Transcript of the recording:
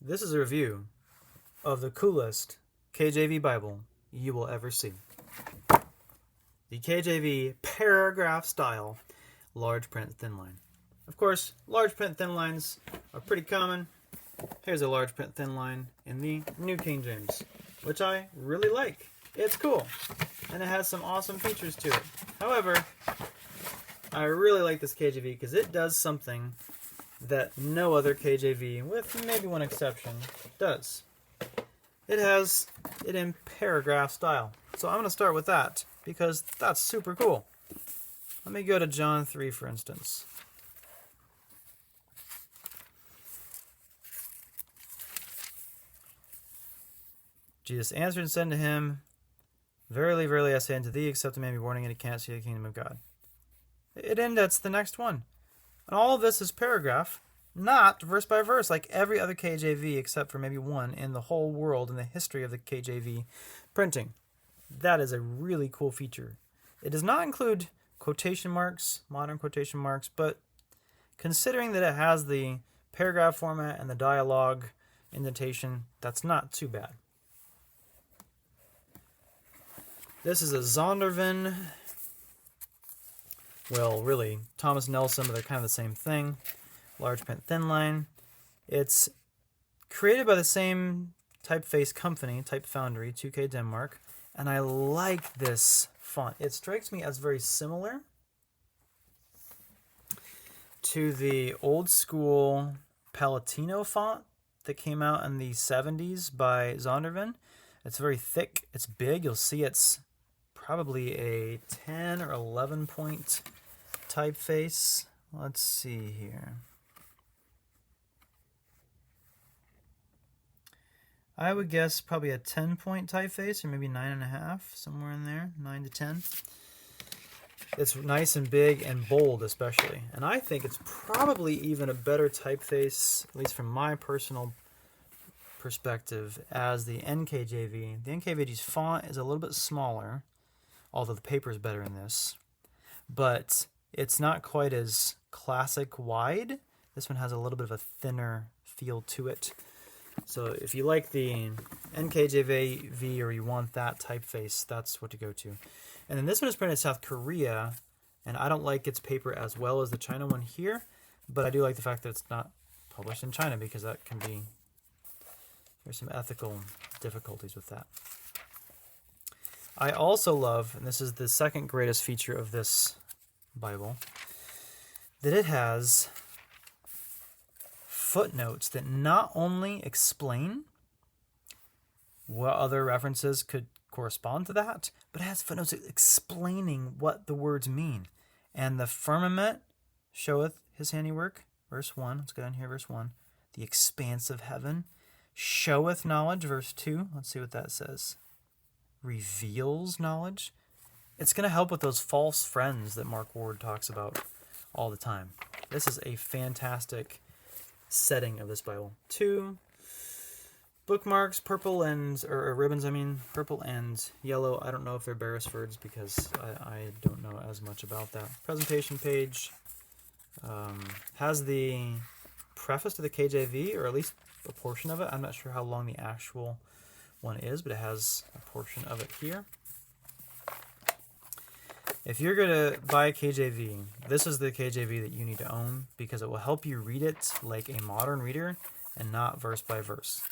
This is a review of the coolest KJV Bible you will ever see. The KJV Paragraph Style large print thin line. Of course, large print thin lines are pretty common. Here's a large print thin line in the New King James, which I really like. It's cool, and it has some awesome features to it. However, I really like this KJV because it does something that no other KJV, with maybe one exception, does. It has it in paragraph style. So I'm going to start with that because that's super cool. Let me go to John 3, for instance. Jesus answered and said to him, Verily, verily, I say unto thee, except a man be born again, he cannot see the kingdom of God. It indents the next one. And all of this is paragraph, not verse by verse, like every other KJV except for maybe one in the whole world in the history of the KJV printing. That is a really cool feature. It does not include quotation marks, modern quotation marks, but considering that it has the paragraph format and the dialogue indentation, that's not too bad. This is a Zondervan. Well, really, Thomas Nelson, but they're kind of the same thing. Large print thin line. It's created by the same typeface company, Type Foundry, 2K Denmark, and I like this font. It strikes me as very similar to the old school Palatino font that came out in the 70s by Zondervan. It's very thick, it's big. You'll see it's probably a 10 or 11 point typeface. Let's see here. I would guess probably a 10 point typeface, or maybe 9.5, somewhere in there, 9 to 10. It's nice and big and bold especially. And I think it's probably even a better typeface, at least from my personal perspective, as the NKJV. The NKJV's font is a little bit smaller, although the paper is better in this. But it's not quite as classic wide. This one has a little bit of a thinner feel to it. So if you like the NKJV or you want that typeface, that's what to go to. And then this one is printed in South Korea, and I don't like its paper as well as the China one here, but I do like the fact that it's not published in China because that can be, there's some ethical difficulties with that. I also love, and this is the second greatest feature of this Bible, that it has footnotes that not only explain what other references could correspond to that, but it has footnotes explaining what the words mean. And the firmament showeth his handiwork, verse 1. Let's go down here, verse 1. The expanse of heaven showeth knowledge, verse 2. Let's see what that says. Reveals knowledge. It's going to help with those false friends that Mark Ward talks about all the time. This is a fantastic setting of this Bible. 2 bookmarks, purple and, or ribbons, purple and yellow. I don't know if they're Beresfords because I don't know as much about that. Presentation page has the preface to the KJV, or at least a portion of it. I'm not sure how long the actual one is, but it has a portion of it here. If you're going to buy a KJV, this is the KJV that you need to own because it will help you read it like a modern reader and not verse by verse.